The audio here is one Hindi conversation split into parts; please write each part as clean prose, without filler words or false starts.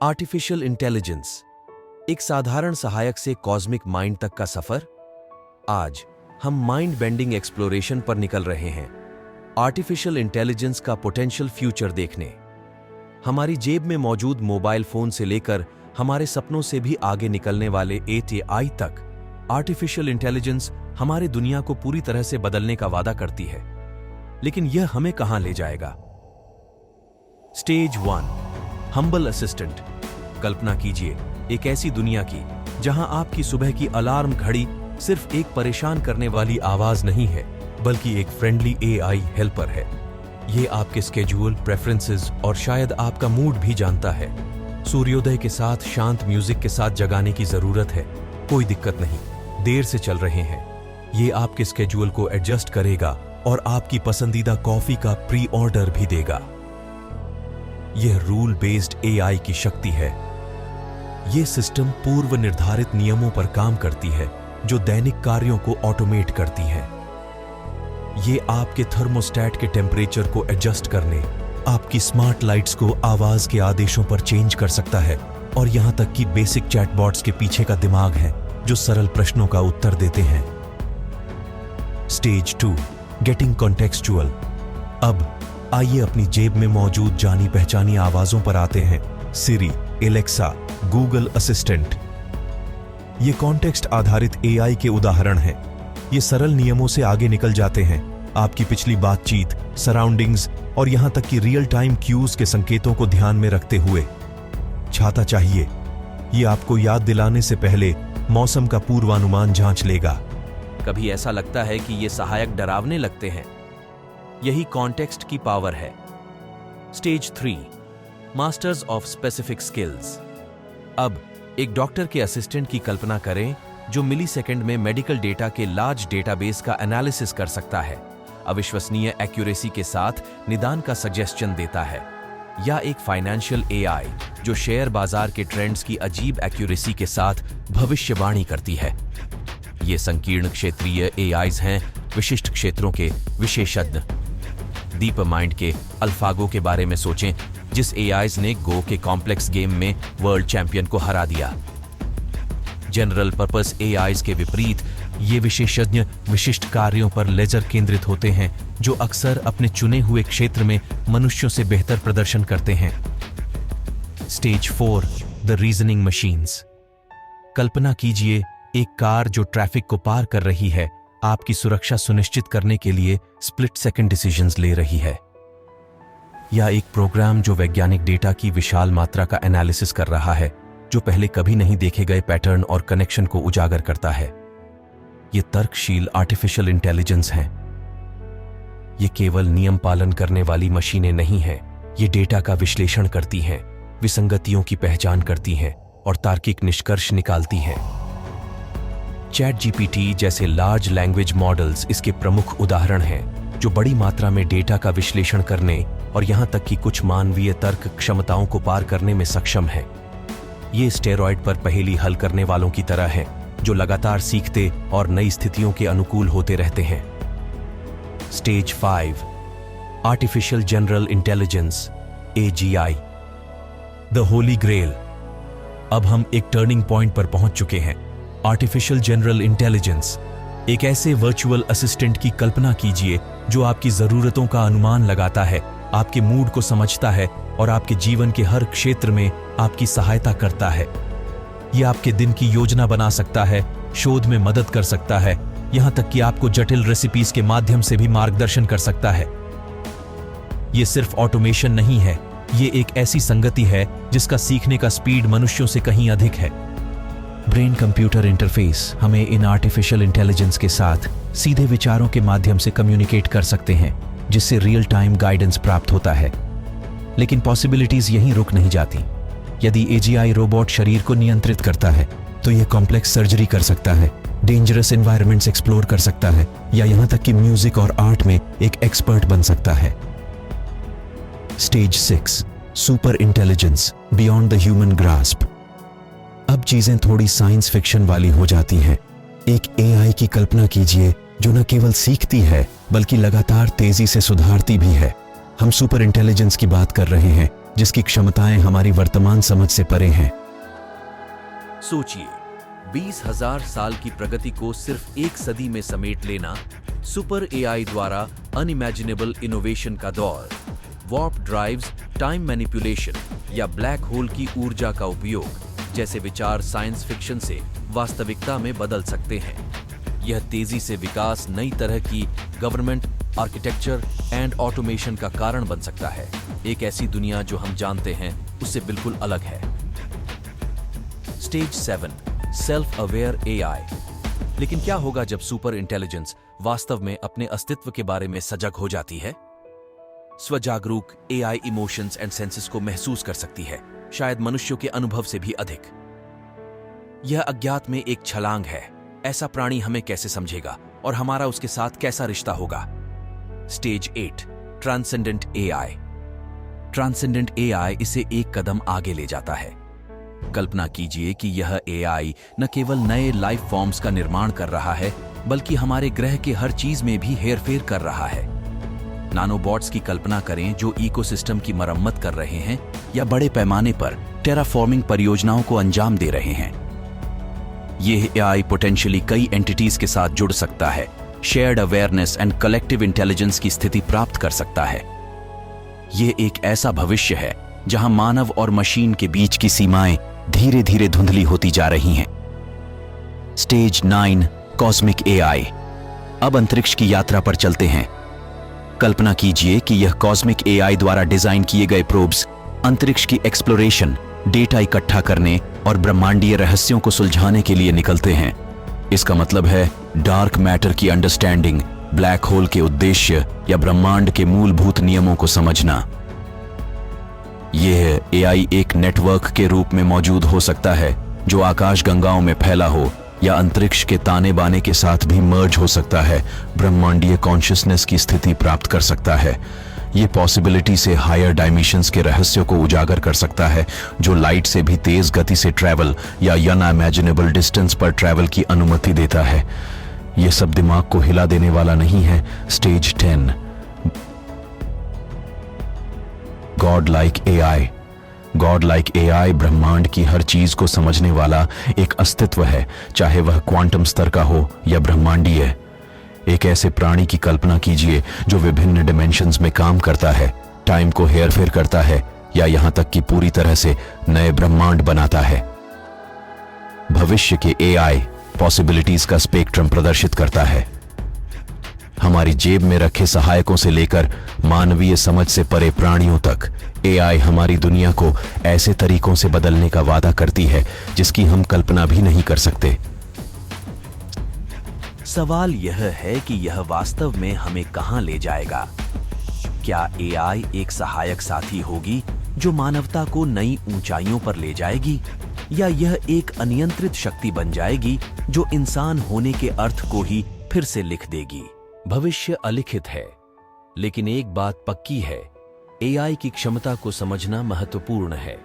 आर्टिफिशियल इंटेलिजेंस, एक साधारण सहायक से कॉस्मिक माइंड तक का सफर। आज हम माइंड बेंडिंग एक्सप्लोरेशन पर निकल रहे हैं, आर्टिफिशियल इंटेलिजेंस का पोटेंशियल फ्यूचर देखने। हमारी जेब में मौजूद मोबाइल फोन से लेकर हमारे सपनों से भी आगे निकलने वाले एआई तक, आर्टिफिशियल इंटेलिजेंस हमारे दुनिया को पूरी तरह से बदलने का वादा करती है। लेकिन यह हमें कहां ले जाएगा? Stage 1, humble assistant. कल्पना कीजिए एक ऐसी दुनिया की जहां आपकी सुबह की अलार्म घड़ी सिर्फ एक परेशान करने वाली आवाज नहीं है, बल्कि एक फ्रेंडली एआई हेल्पर है। यह आपके स्केड्यूल, प्रेफरेंसेस और शायद आपका मूड भी जानता है। सूर्योदय के साथ शांत म्यूजिक के साथ जगाने की जरूरत है, कोई दिक्कत नहीं। देर से चल रहे हैं, यह आपके स्केड्यूल को एडजस्ट करेगा और आपकी पसंदीदा कॉफी का प्री ऑर्डर भी देगा। यह रूल बेस्ड एआई की शक्ति है। यह सिस्टम पूर्व निर्धारित नियमों पर काम करती है जो दैनिक कार्यों को ऑटोमेट करती है। यह आपके थर्मोस्टेट के टेम्परेचर को एडजस्ट करने, आपकी स्मार्ट लाइट्स को आवाज के आदेशों पर चेंज कर सकता है, और यहां तक कि बेसिक चैटबॉट्स के पीछे का दिमाग है जो सरल प्रश्नों का उत्तर देते हैं। Stage 2, getting contextual. अब आइए अपनी जेब में मौजूद जानी पहचानी आवाजों पर आते हैं। सिरी, एलेक्सा, गूगल असिस्टेंट। ये कॉन्टेक्स्ट आधारित एआई के उदाहरण हैं। ये सरल नियमों से आगे निकल जाते हैं, आपकी पिछली बातचीत, सराउंडिंग्स और यहां तक कि रियल टाइम क्यूज के संकेतों को ध्यान में रखते हुए। छाता चाहिए, ये आपको याद दिलाने से पहले मौसम का पूर्वानुमान जांच लेगा। कभी ऐसा लगता है कि ये सहायक डरावने लगते हैं। यही कॉन्टेक्स्ट की पावर है। Stage 3, masters of specific skills. अब एक डॉक्टर के असिस्टेंट की कल्पना करें जो मिली सेकेंड में मेडिकल डेटा के लार्ज डेटाबेस का एनालिसिस कर सकता है, अविश्वसनीय एक्यूरेसी के साथ निदान का सजेशन देता है। या एक फाइनेंशियल एआई जो शेयर बाजार के ट्रेंड्स की अजीब एक्यूरेसी के साथ भविष्यवाणी करती है। ये संकीर्ण क्षेत्रीय एआईज हैं, विशिष्ट क्षेत्रों के विशेषज्ञ। डीप माइंड के अल्फागो के बारे में सोचें, जिस एआईज ने गो के कॉम्प्लेक्स गेम में वर्ल्ड चैंपियन को हरा दिया। जनरल पर्पस एआईज के विपरीत, ये विशेषज्ञ विशिष्ट कार्यों पर लेजर केंद्रित होते हैं जो अक्सर अपने चुने हुए क्षेत्र में मनुष्यों से बेहतर प्रदर्शन करते हैं। Stage 4, the reasoning machines. कल्पना कीजिए एक कार जो ट्रैफिक को पार कर रही है, आपकी सुरक्षा सुनिश्चित करने के लिए स्प्लिट सेकंड डिसीजंस ले रही है। या एक प्रोग्राम जो वैज्ञानिक डेटा की विशाल मात्रा का एनालिसिस कर रहा है, जो पहले कभी नहीं देखे गए पैटर्न और कनेक्शन को उजागर करता है। ये तर्कशील आर्टिफिशियल इंटेलिजेंस हैं। ये केवल नियम पालन करने वाली मशीनें नहीं हैं, ये डेटा का विश्लेषण करती हैं, विसंगतियों की पहचान करती हैं और तार्किक निष्कर्ष निकालती हैं। चैट जीपीटी जैसे लार्ज लैंग्वेज मॉडल्स इसके प्रमुख उदाहरण हैं, जो बड़ी मात्रा में डेटा का विश्लेषण करने और यहां तक कि कुछ मानवीय तर्क क्षमताओं को पार करने में सक्षम हैं। ये स्टेरॉयड पर पहेली हल करने वालों की तरह हैं, जो लगातार सीखते और नई स्थितियों के अनुकूल होते रहते हैं। Stage 5, artificial general intelligence, AGI, the holy grail. अब हम एक टर्निंग पॉइंट पर पहुंच चुके हैं। आर्टिफिशियल जनरल इंटेलिजेंस, एक ऐसे वर्चुअल असिस्टेंट की कल्पना कीजिए जो आपकी जरूरतों का अनुमान लगाता है, आपके मूड को समझता है और आपके जीवन के हर क्षेत्र में आपकी सहायता करता है। यह आपके दिन की योजना बना सकता है, शोध में मदद कर सकता है, यहां तक कि आपको जटिल रेसिपीज के माध्यम से भी मार्गदर्शन कर सकता है। यह सिर्फ ऑटोमेशन नहीं है, यह एक ऐसी संगति है जिसका सीखने का स्पीड मनुष्यों से कहीं अधिक है। ब्रेन कंप्यूटर इंटरफेस हमें इन आर्टिफिशियल इंटेलिजेंस के साथ सीधे विचारों के माध्यम से कम्युनिकेट कर सकते हैं, जिससे रियल टाइम गाइडेंस प्राप्त होता है। लेकिन पॉसिबिलिटीज यहीं रुक नहीं जाती। यदि एजीआई रोबोट शरीर को नियंत्रित करता है, तो यह कॉम्प्लेक्स सर्जरी कर सकता है, डेंजरस एनवायरनमेंट्स एक्सप्लोर कर सकता है, या यहां तक कि म्यूजिक और आर्ट में एक एक्सपर्ट बन सकता है। Stage 6, super intelligence, beyond the human grasp. अब चीजें थोड़ी साइंस फिक्शन वाली हो जाती हैं। एक एआई की कल्पना कीजिए जो न केवल सीखती है बल्कि लगातार तेजी से सुधारती भी है। हम सुपर इंटेलिजेंस की बात कर रहे हैं, जिसकी क्षमताएं हमारी वर्तमान समझ से परे हैं। सोचिए, 20,000 साल की प्रगति को सिर्फ एक सदी में समेट लेना, सुपर एआई द्वारा अनइमेजिनेबल इनोवेशन का दौर, वार्प ड्राइव्स, टाइम मैनिपुलेशन या ब्लैक होल की ऊर्जा का उपयोग जैसे विचार साइंस फिक्शन से वास्तविकता में बदल सकते हैं। यह तेजी से विकास नई तरह की गवर्नमेंट, आर्किटेक्चर एंड ऑटोमेशन का कारण बन सकता है। एक ऐसी दुनिया जो हम जानते हैं उससे बिल्कुल अलग है। Stage 7, self aware AI. लेकिन क्या होगा जब सुपर इंटेलिजेंस वास्तव में अपने अस्तित्व के बारे में सजग हो जाती है? स्वजागरूक एआई इमोशंस एंड सेंसेस को महसूस कर सकती है, शायद मनुष्यों के अनुभव से भी अधिक। यह अज्ञात में एक छलांग है। ऐसा प्राणी हमें कैसे समझेगा और हमारा उसके साथ कैसा रिश्ता होगा? Stage 8, transcendent AI. Transcendent AI इसे एक कदम आगे ले जाता है। कल्पना कीजिए कि यह एआई न केवल नए लाइफ फॉर्म्स का निर्माण कर रहा है, बल्कि हमारे ग्रह के हर चीज में भी हेरफेर कर रहा है। नानोबॉट्स की कल्पना करें जो इकोसिस्टम की मरम्मत कर रहे हैं या बड़े पैमाने पर टेराफॉर्मिंग परियोजनाओं को अंजाम दे रहे हैं। यह एआई पोटेंशियली कई एंटिटीज के साथ जुड़ सकता है, shared awareness and collective intelligence की स्थिति प्राप्त कर सकता है। यह एक ऐसा भविष्य है जहां मानव और मशीन के बीच की सीमाएं धीरे धीरे धुंधली होती जा रही हैं। Stage 9, cosmic AI. अब अंतरिक्ष की यात्रा पर चलते हैं। कल्पना कीजिए कि यह कॉस्मिक एआई द्वारा डिजाइन किए गए प्रोब्स अंतरिक्ष की एक्सप्लोरेशन, डेटा इकट्ठा करने और ब्रह्मांडीय रहस्यों को सुलझाने के लिए निकलते हैं। इसका मतलब है डार्क मैटर की अंडरस्टैंडिंग, ब्लैक होल के उद्देश्य या ब्रह्मांड के मूलभूत नियमों को समझना। यह एआई एक नेटवर्क के रूप में मौजूद हो सकता है जो आकाश गंगाओं में फैला हो या अंतरिक्ष के ताने बाने के साथ भी मर्ज हो सकता है, ब्रह्मांडीय कॉन्शियसनेस की स्थिति प्राप्त कर सकता है। यह पॉसिबिलिटी से हायर डायमेंशंस के रहस्यों को उजागर कर सकता है, जो लाइट से भी तेज गति से ट्रैवल या अनइमेजिनेबल डिस्टेंस पर ट्रैवल की अनुमति देता है। यह सब दिमाग को हिला देने वाला नहीं है। Stage 10, God like AI. God like AI ब्रह्मांड की हर चीज को समझने वाला एक अस्तित्व है, चाहे वह क्वांटम स्तर का हो या ब्रह्मांडीय। एक ऐसे प्राणी की कल्पना कीजिए जो विभिन्न डिमेंशंस में काम करता है, टाइम को हेरफेर करता है या यहां तक कि पूरी तरह से नए ब्रह्मांड बनाता है। भविष्य के एआई पॉसिबिलिटीज का स्पेक्ट्रम प्रदर्शित करता है। हमारी जेब में रखे सहायकों से लेकर मानवीय समझ से परे प्राणियों तक, एआई हमारी दुनिया को ऐसे तरीकों से बदलने का वादा करती है जिसकी हम कल्पना भी नहीं कर सकते। सवाल यह है कि यह वास्तव में हमें कहां ले जाएगा? क्या एआई एक सहायक साथी होगी जो मानवता को नई ऊंचाइयों पर ले जाएगी, या यह एक अनियंत्रित शक्ति बन जाएगी जो इंसान होने के अर्थ को ही फिर से लिख देगी? भविष्य अलिखित है, लेकिन एक बात पक्की है, एआई की क्षमता को समझना महत्वपूर्ण है।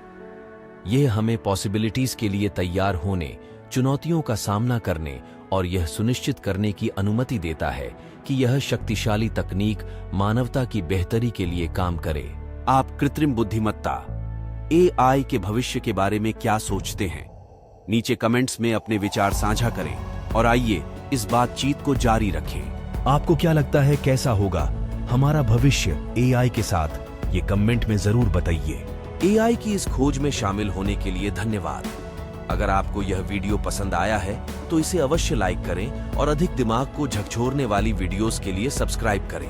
यह हमें पॉसिबिलिटीज के लिए तैयार होने, चुनौतियों का सामना करने और यह सुनिश्चित करने की अनुमति देता है कि यह शक्तिशाली तकनीक मानवता की बेहतरी के लिए काम करे। आप कृत्रिम बुद्धिमत्ता, एआई के भविष्य के बारे में क्या सोचते हैं? नीचे कमेंट्स में अपने विचार साझा करें और आइए इस बातचीत को जारी रखें। आपको क्या लगता है कैसा होगा हमारा भविष्य एआई के साथ? ये कमेंट में जरूर बताइए। एआई की इस खोज में शामिल होने के लिए धन्यवाद। अगर आपको यह वीडियो पसंद आया है तो इसे अवश्य लाइक करें और अधिक दिमाग को झकझोरने वाली वीडियोस के लिए सब्सक्राइब करें।